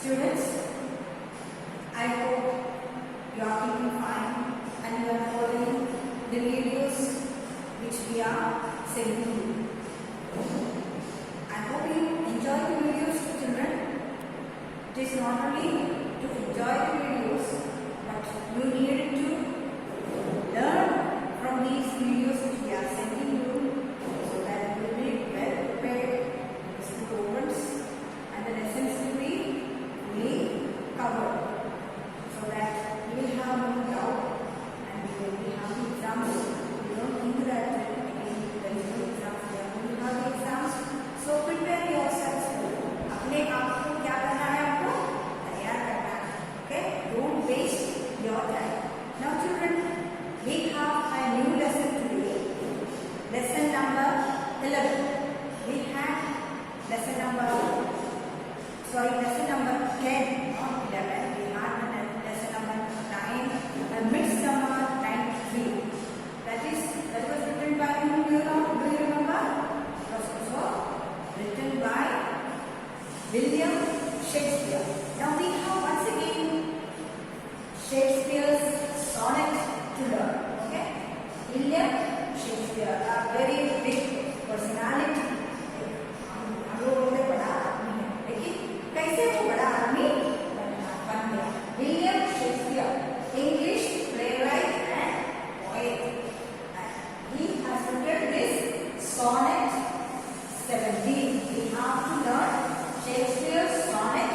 Students, I hope you are keeping fine and you are following the videos which we are sending you. I hope you enjoy the videos, children. It is not only to enjoy the videos, but you need to learn from these videos which we are sending you, so that you will be well prepared, the school opens and the lessons will be fully covered, so that you will have no doubt and you will have the exams. You don't think that again there is no exams there. You will have the exams, so prepare yourselves. अपने आप को क्या करना है, आपको तैयार करना है. Okay, don't waste your time. Now children, we have a new lesson today. Lesson number 11. We had lesson number 10, not 11. We had lesson number 9, Midsummer Night's Dream. That was written by whom? Do you remember? It was also written by William Shakespeare. Now we have once again Shakespeare's sonnet to learn. Okay, William Shakespeare, a very big personality. हम लोगों ने बड़ा आदमी है, लेकिन कैसे वो बड़ा आदमी बन गया? William Shakespeare, English playwright and poet. He has written this sonnet 17. We have to learn Shakespeare's sonnet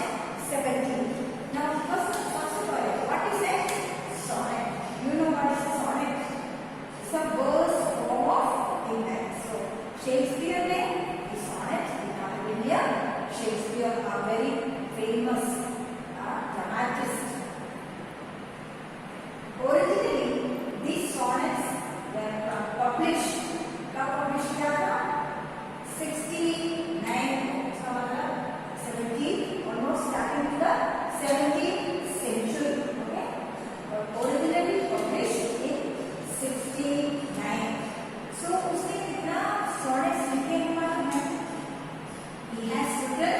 17. Now, first of all, what is a sonnet? You know what is a sonnet? It's a verse form of intent. So, Shakespeare ने इस sonnet लिखा है. William Shakespeare, a very famous dramatist. Originally, these sonnets were published. कब publish किया था? 69. इसका मतलब 17, almost starting to the 17th century. Okay, but originally published in 69. So उसने कितना sonnets लिखे हुआ है? He has written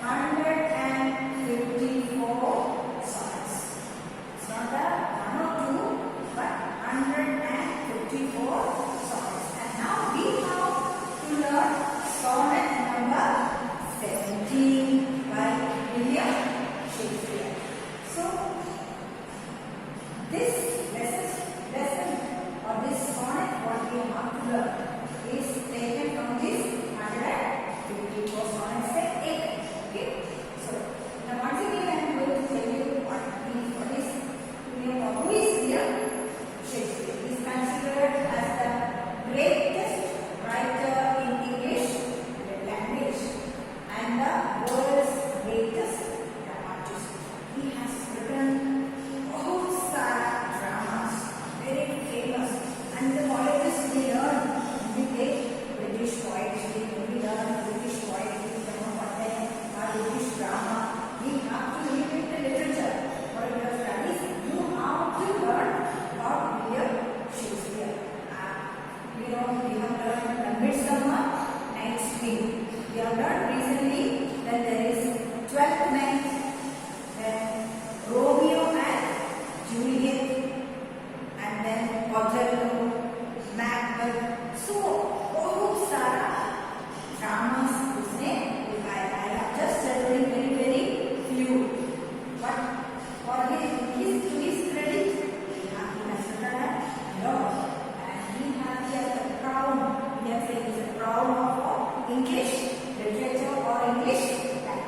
154 sonnets. It's not the 1 or 2, but 154 sonnets. And now we have to learn sonnet number 17 by William Shakespeare. So this lesson or this sonnet what we have to learn is taken from this 154 sonnets set 8. Okay, so now once again I am going to tell you what is who is William Shakespeare. He is considered as the greatest writer in English language and the world's greatest dramatist. He has written dramas, very famous, and the colleges we learn, we take British poetry, we learn British poetry, British drama. We have to read the literature for your studies. You have to learn about William Shakespeare. We have learned the Midsummer Night's Dream. We have learned recently that there is 12th Night, then Romeo and Juliet, and then Othello, Macbeth. So बहुत सारा dramas उसने दिखाया है. I have just telling very few, but for his credit, he has written a lot, and he has the crown. We can say he is a crown of English literature or English language.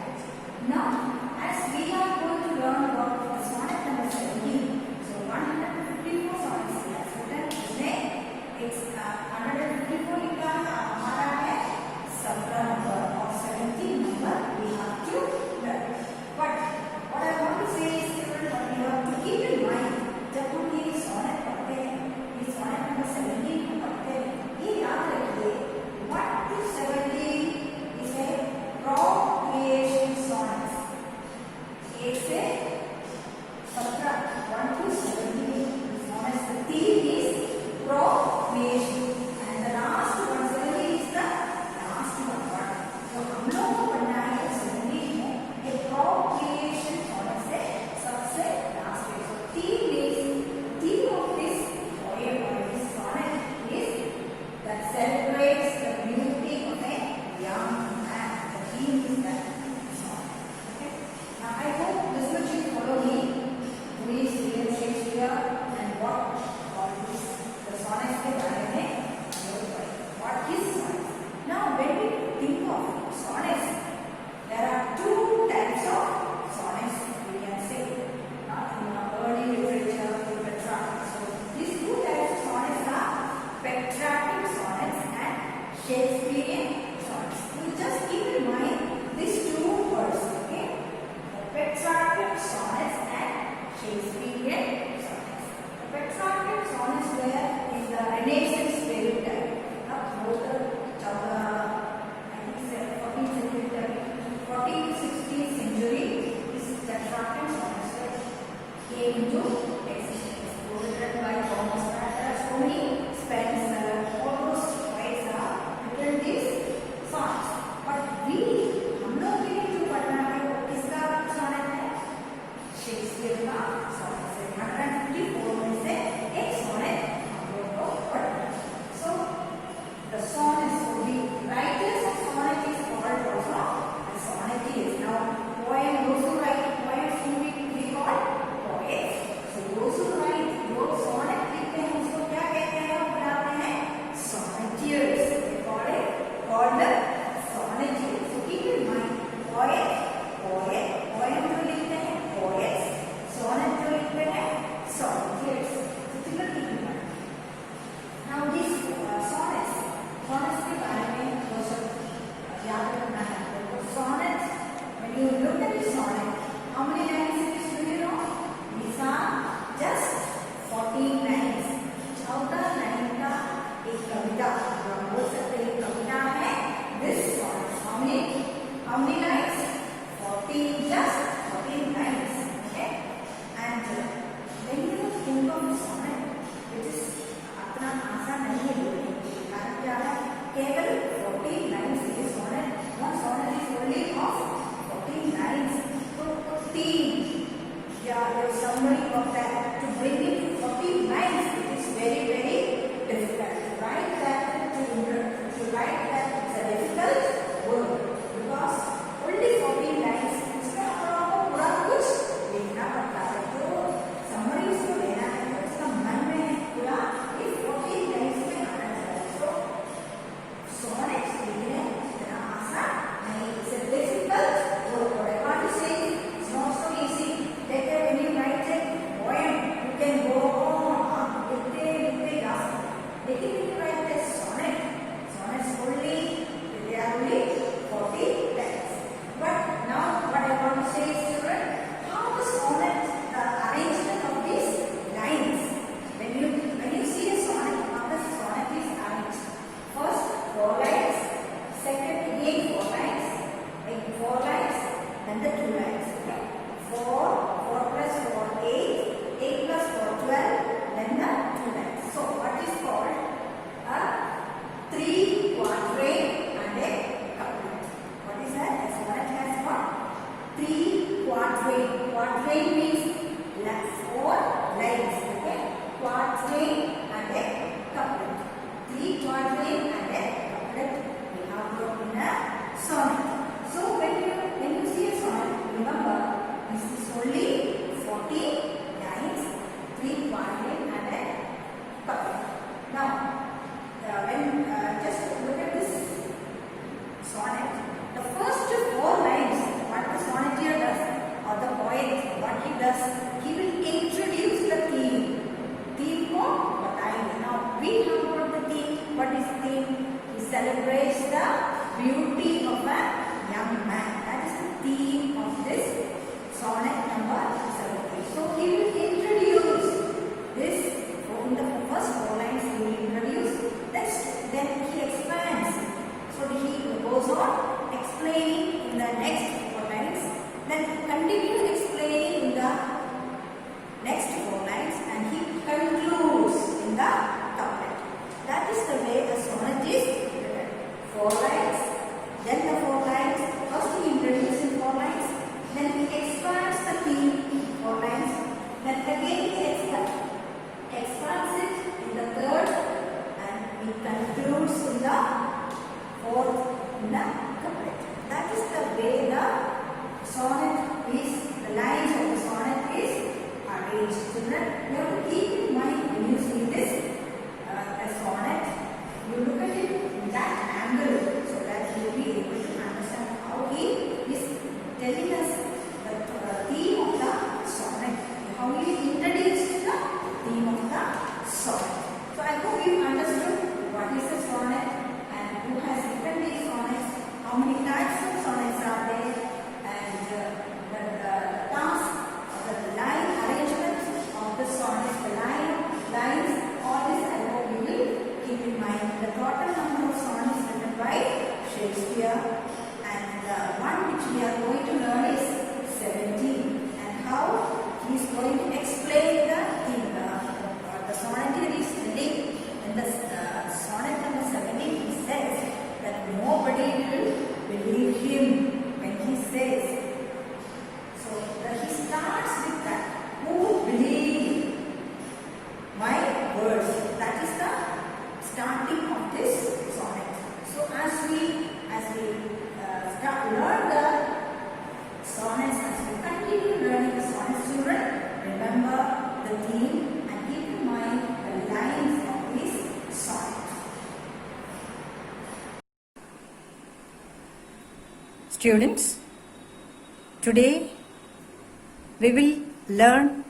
summary of that, to bring it to 40 lines, it is very, very difficult. To write that, to write that, it's a difficult word because only 14 lines. इसका पूरा कुछ लिखना पड़ता है, तो summary इसको लेना है, तो इसका मन में पूरा ये 14 lines में आना चाहिए. So sonnet लिखने इतना आसान नहीं, it's a difficult word. What I want to say, it's not so easy. Like when you write a poem, you can go on, लिखते जा सकते. लेकिन when you write a sonnet, sonnets only, they are only 40 lines. But now what I want to say is, children, how the sonnet, the arrangement of these lines. When you see a sonnet, how the sonnet is arranged. First 4 lines, second again 4 lines, then 4 lines, then the 2 lines. Okay? 4 plus 4, 8, 8 plus 4, 12, then the 2 lines. So what is called a 3 quatrain and a couplet. What is that? A sonnet has got 3 quatrain. Quatrain means 4 lines. Okay? Quatrain and a couplet. 3 quatrain and a couplet we have got in a sonnet. So when you see a sonnet, remember this is only 40 lines, 3 quatrain and a couplet. Now just look at this sonnet. The first 4 lines, what the sonneteer does, or the poet, what he does, he will introduce the theme. Theme को बताएंगे. Now we have got the theme. What is theme? He celebrates the beauty of a young man. That is the theme of this sonnet number 70. So he will introduce this. In the first 4 lines, he will introduce. Then he expands. So he goes on explaining in the next 4 lines. Then continue explaining in the next 4 lines, and he concludes in the couplet. That is the way the sonnet is written. 4 lines, then the 4 lines. First he introduces in 4 lines, then he expands the theme in 4 lines, then again he expands it in the 3rd, and he concludes in the 4th in the couplet. That is the way the sonnet is, the lines of the sonnet is arranged. Children, you have to keep in mind when you see this a sonnet, you look at it in that angle so that you will be able to understand how he is telling us the theme of the sonnet, how he introduced the theme of the sonnet. So I hope you understood what is a sonnet and who has written these sonnets, how many types of sonnets are there, and the task of the line arrangement of the sonnets, the lines, all this I hope you will keep in mind. The total number of sonnets written by Shakespeare, and the one which we are going to learn is 17, and how he is going to explain the theme. The sonneteer is telling in the sonnet number 17, he says that nobody will believe him when he says. So he starts with that. Who would believe my words? That is the starting of this sonnet. So as we learn the sonnets, as we continue learning the sonnets, children, remember the theme and keep in mind the lines of this sonnet. Students, today we will learn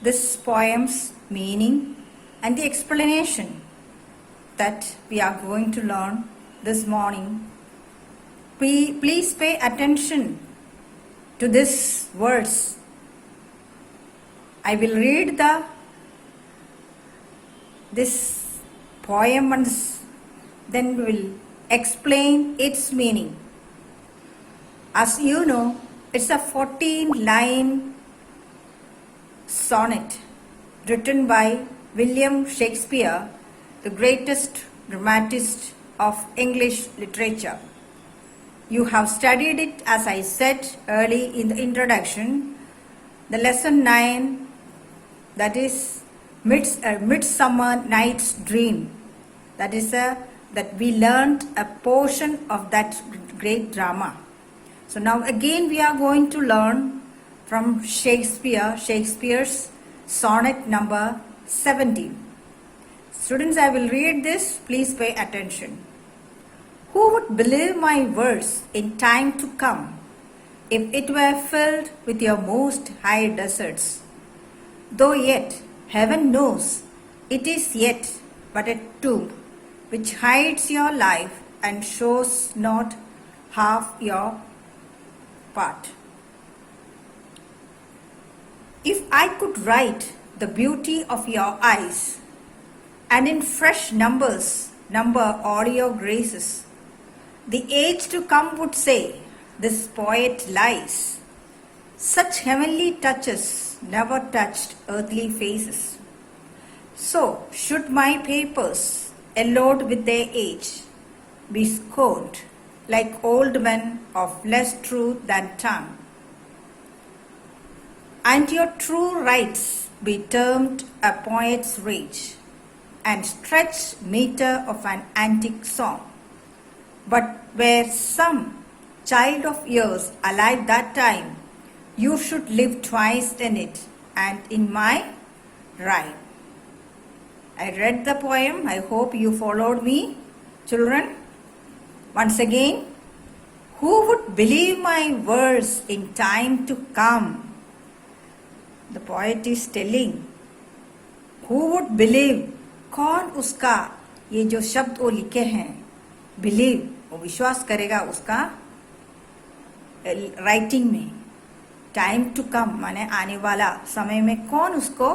this poem's meaning and the explanation that we are going to learn this morning. Please pay attention to these words. I will read this poem once, then we will explain its meaning. As you know, it's a 14-line sonnet written by William Shakespeare, the greatest dramatist of English literature. You have studied it, as I said early in the introduction, the lesson 9, that is Midsummer Night's Dream. That is that we learned a portion of that great drama. So now again we are going to learn from Shakespeare's sonnet number 17. Students, I will read this. Please pay attention. Who would believe my verse in time to come, if it were filled with your most high deserts? Though yet, heaven knows, it is yet but a tomb, which hides your life and shows not half your part. If I could write the beauty of your eyes, and in fresh numbers number all your graces, the age to come would say, this poet lies. Such heavenly touches never touched earthly faces. So should my papers, yellowed with their age, be scorned like old men of less truth than tongue, and your true rights be termed a poet's rage, and stretched meter of an antique song. But were some child of yours alive that time, you should live twice in it and in my rhyme. I read the poem. I hope you followed me, children. Once again, who would believe my verse in time to come? The poet is telling, who would believe? कौन उसका ये जो शब्द वो लिखे हैं, believe, वो विश्वास करेगा उसका राइटिंग में. टाइम टू कम माने आने वाला समय में कौन उसको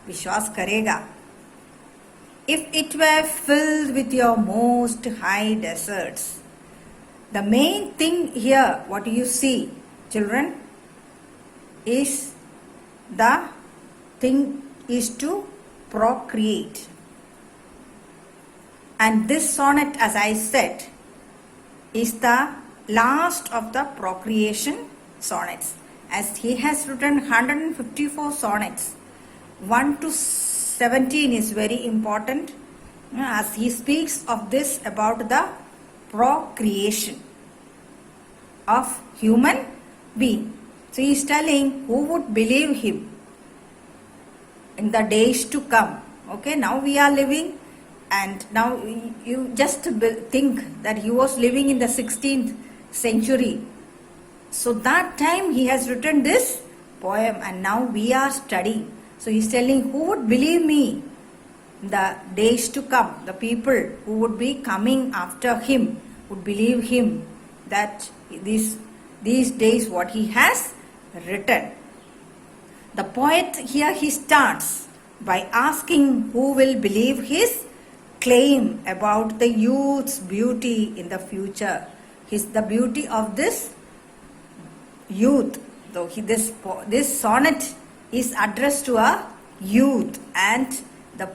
विश्वास करेगा. If it were filled with your most high desserts, the main thing here what you see children is the thing is to procreate. And this sonnet, as I said, is the last of the procreation sonnets, as he has written 154 sonnets. 1 to 17 is very important, as he speaks of this about the procreation of human being. So he is telling who would believe him in the days to come. Okay, now we are living, and now you just think that he was living in the 16th century. So that time he has written this poem, and now we are studying. So he is telling who would believe me in the days to come. The people who would be coming after him would believe him that these days what he has written. The poet here, he starts by asking who will believe his claim about the youth's beauty in the future. The beauty of this youth. Though this sonnet is addressed to a youth, and the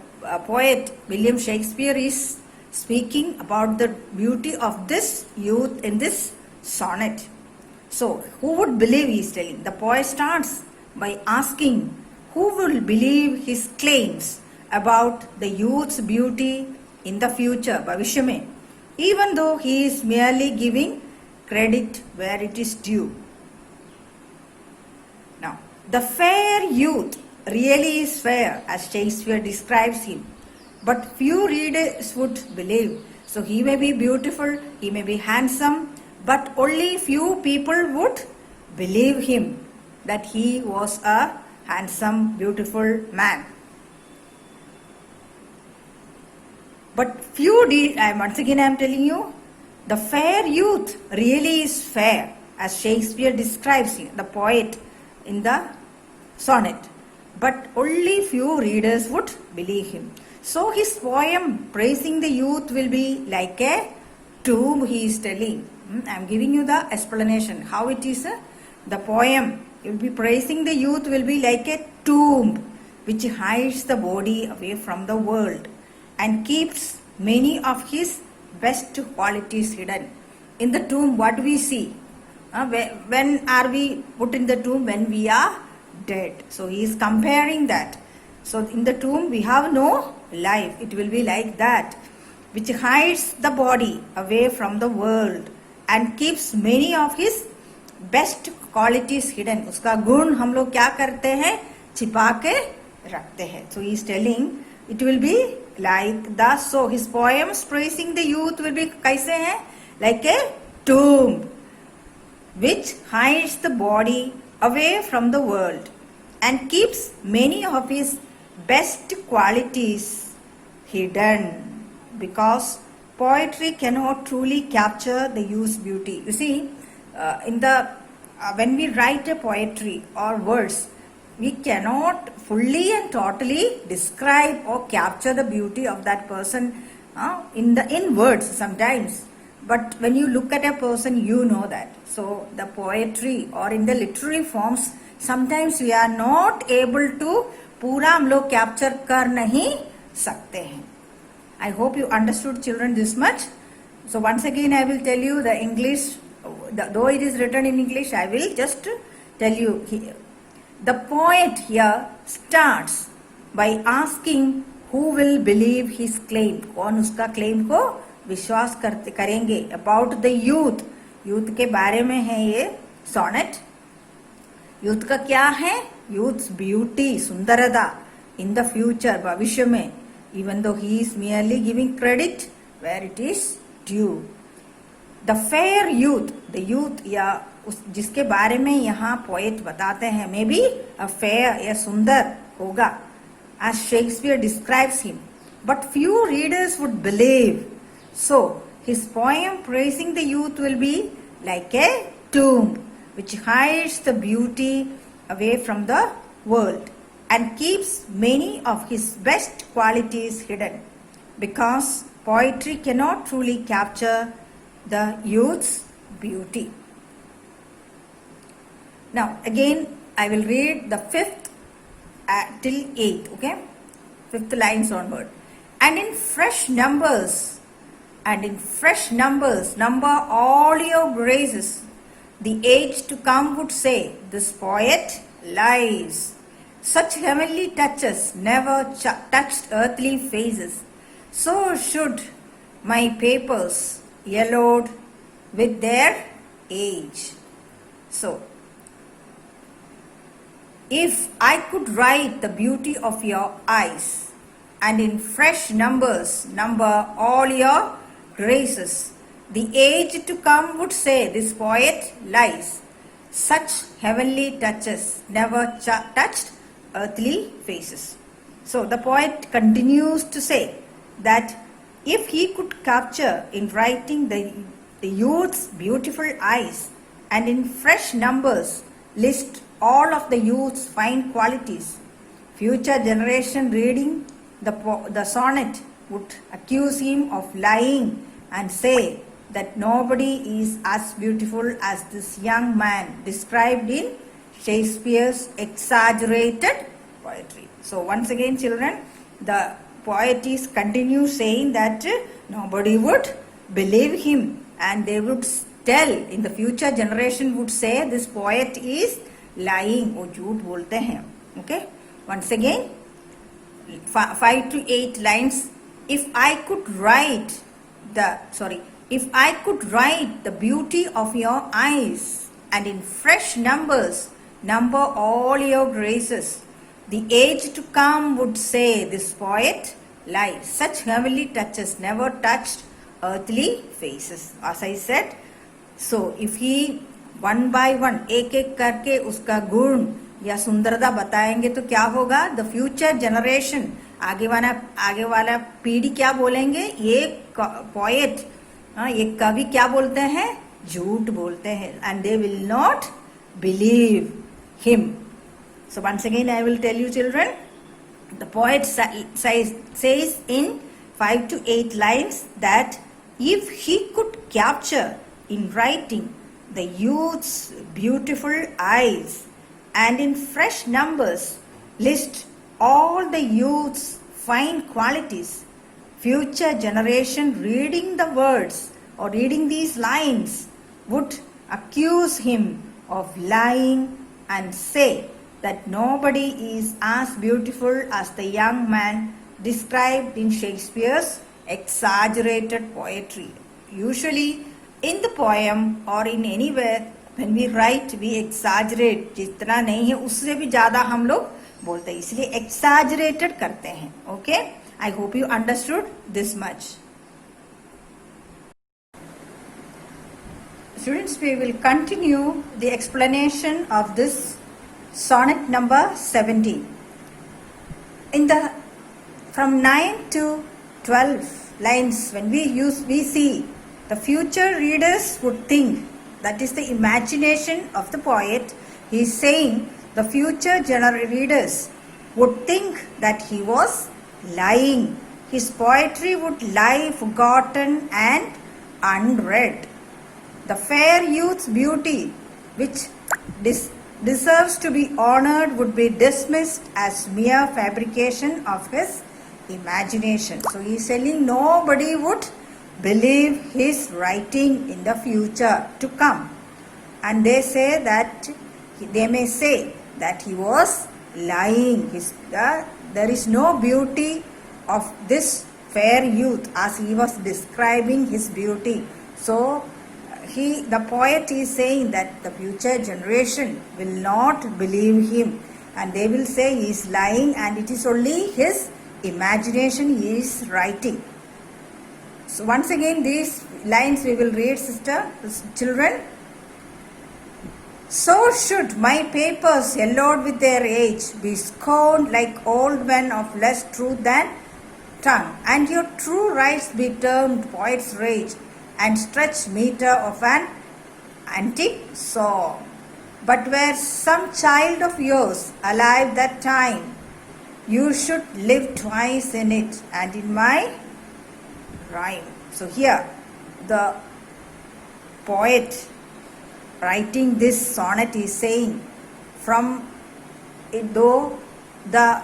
poet William Shakespeare is speaking about the beauty of this youth in this sonnet. So who would believe, he is telling. The poet starts by asking who will believe his claims about the youth's beauty in the future, bhavishya mein, even though he is merely giving credit where it is due. Now, the fair youth really is fair, as Shakespeare describes him, but few readers would believe. So he may be beautiful, he may be handsome, but only few people would believe him that he was a handsome, beautiful man. But once again I am telling you, the fair youth really is fair, as Shakespeare describes him, the poet in the sonnet. But only few readers would believe him. So his poem praising the youth will be like a tomb, he is telling. I am giving you the explanation how it is. The poem will be praising the youth will be like a tomb which hides the body away from the world and keeps many of his best qualities hidden. In the tomb, what we see? When are we put in the tomb? When we are dead. So he is comparing that. So in the tomb we have no life. It will be like that, which hides the body away from the world and keeps many of his best qualities hidden. उसका गुण हम लोग क्या करते हैं, छिपा के रखते हैं. So he is telling it will be like the, so his poems pressing the youth will be कैसे हैं, like a tomb which hides the body away from the world and keeps many of his best qualities hidden, because poetry cannot truly capture the youth's beauty. You see, when we write a poetry or words, we cannot fully and totally describe or capture the beauty of that person in words sometimes. But when you look at a person, you know that. So the poetry or in the literary forms, sometimes we are not able to पूरा हम लोग capture कर नहीं सकते हैं. I hope you understood, children, this much. So once again I will tell you the English, though it is written in English, I will just tell you here. The poet here starts by asking who will believe his claim. कौन उसका claim को विश्वास करेंगे. About the youth, youth के बारे में है ये सोनेट. यूथ का क्या है, यूथ्स ब्यूटी, सुंदरता इन द फ्यूचर, भविष्य में. Even though he is merely giving credit where it is due. The fair youth, the youth या जिसके बारे में यहाँ पोएट बताते हैं, मे बी अ फेयर या सुंदर होगा, as Shakespeare describes him, but few readers would believe. So his poem praising the youth will be like a tomb which hides the beauty away from the world and keeps many of his best qualities hidden, because poetry cannot truly capture the youth's beauty. Now again I will read the 5th till 8th, okay, 5th lines onward. And in fresh numbers, number all your graces. The age to come would say, this poet lies. Such heavenly touches never touched earthly faces. So should my papers, yellowed with their age. So, if I could write the beauty of your eyes, and in fresh numbers number all your graces, the age to come would say, this poet lies. Such heavenly touches never touched earthly faces. So the poet continues to say that if he could capture in writing the youth's beautiful eyes, and in fresh numbers list all of the youth's fine qualities, future generation reading the sonnet would accuse him of lying and say that nobody is as beautiful as this young man described in Shakespeare's exaggerated poetry. So once again, children, the poet is continue saying that nobody would believe him, and they would tell, in the future generation would say, this poet is lying, वो झूठ बोलते हैं. Okay, once again, 5 to 8 lines. If I could write the beauty of your eyes, and in fresh numbers number all your graces, the age to come would say, this poet lies. Such heavenly touches never touched earthly faces. As I said, so if he one by one, एक एक करके उसका गुण या सुंदरता बताएंगे तो क्या होगा, द फ्यूचर जनरेशन, आगे वाला पीढ़ी क्या बोलेंगे, ये पोएट, ये कवि क्या बोलते हैं, झूठ बोलते हैं, and they will not believe him. So once again I will tell you, children, the poet says in 5 to 8 lines that if he could capture in writing the youth's beautiful eyes, and in fresh numbers list all the youth's fine qualities, future generation reading the words or reading these lines would accuse him of lying and say that nobody is as beautiful as the young man described in Shakespeare's exaggerated poetry. Usually, in the poem or in anywhere, when we write, we exaggerate. जितना नहीं है उससे भी ज़्यादा हम लोग बोलते हैं, इसलिए exaggerated करते हैं. Okay? I hope you understood this much. Students, we will continue the explanation of this sonnet number 17. From 9 to 12 lines, when we see, the future readers would think, that is the imagination of the poet. He is saying the future readers would think that he was lying. His poetry would lie forgotten and unread. The fair youth's beauty, which deserves to be honored, would be dismissed as mere fabrication of his imagination. So he is telling nobody would believe his writing in the future to come. And they may say that he was lying. There is no beauty of this fair youth as he was describing his beauty. So the poet is saying that the future generation will not believe him, and they will say he is lying and it is only his imagination he is writing. So once again these lines we will read, children. So should my papers, yellowed with their age, be scorned like old men of less truth than tongue, and your true rights be termed poet's rage, and stretch meter of an antique song. But were some child of yours alive that time, you should live twice in it and in my rhyme. So here the poet writing this sonnet is saying, from it, though the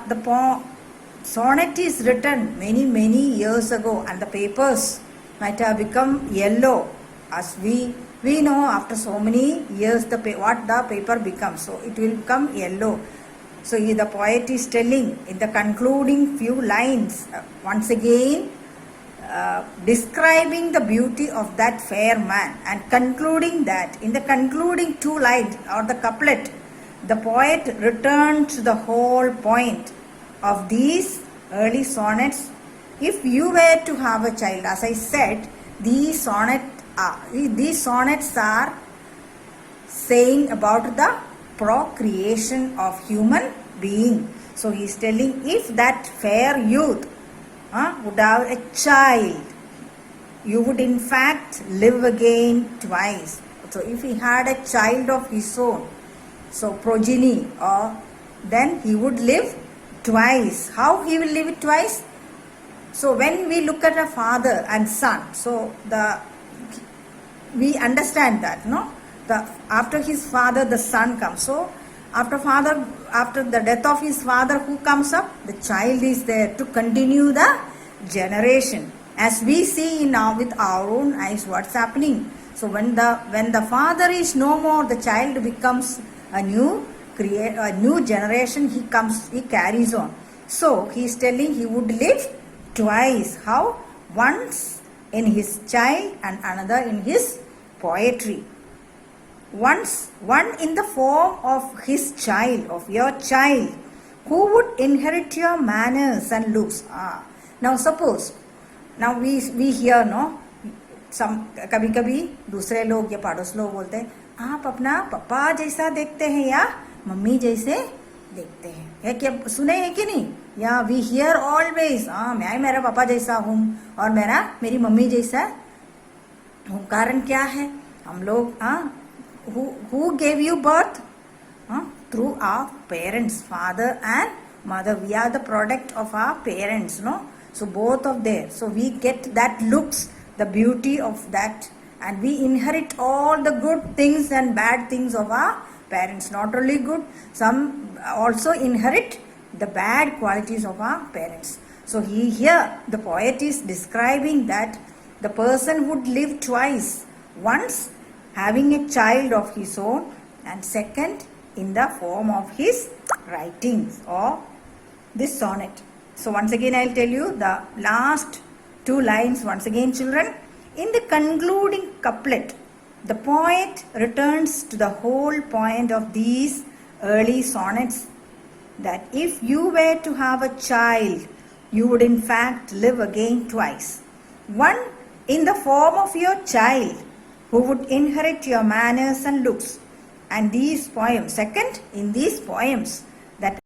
sonnet is written many years ago and the papers might have become yellow, as we know after so many years what the paper becomes, so it will become yellow. So here the poet is telling in the concluding few lines, once again describing the beauty of that fair man, and concluding that in the concluding 2 lines or the couplet, the poet returns to the whole point of these early sonnets. If you were to have a child, as I said, these sonnets are saying about the procreation of human being. So he is telling, if that fair youth would have a child, you would in fact live again twice. So if he had a child of his own, so progeny, then he would live twice. How he will live it twice? So when we look at a father and son, so we understand that, no? After his father, the son comes. So after the death of his father, who comes up? The child is there to continue the generation. As we see now with our own eyes, what's happening? So when the father is no more, the child becomes a new generation. He carries on. So he is telling he would live twice. How? Once in his child and another in his poetry. One in the form of his child, of your child, who would inherit your manners and looks. Now suppose, now we hear, no, कभी दूसरे लोग या पड़ोस लोग बोलते हैं, आप अपना पापा जैसा देखते हैं या मम्मी जैसे देखते हैं, या क्या सुने हैं कि नहीं? या वी हियर ऑलवेज, मैं मेरा पापा जैसा हूँ और मेरी मम्मी जैसा हूँ. कारण क्या है? हम लोग who gave you birth? Through our parents, father and mother. We are the product of our parents, no? So both of them. So we get that looks, the beauty of that, and we inherit all the good things and bad things of our parents. Not only good, some also inherit the bad qualities of our parents. So here the poet is describing that the person would live twice. Once having a child of his own, and second in the form of his writings or this sonnet. So once again I'll tell you the last two lines once again, children. In the concluding couplet, the poet returns to the whole point of these early sonnets, that if you were to have a child, you would in fact live again twice. One in the form of your child, who would inherit your manners and looks. And these poems, second, in these poems, that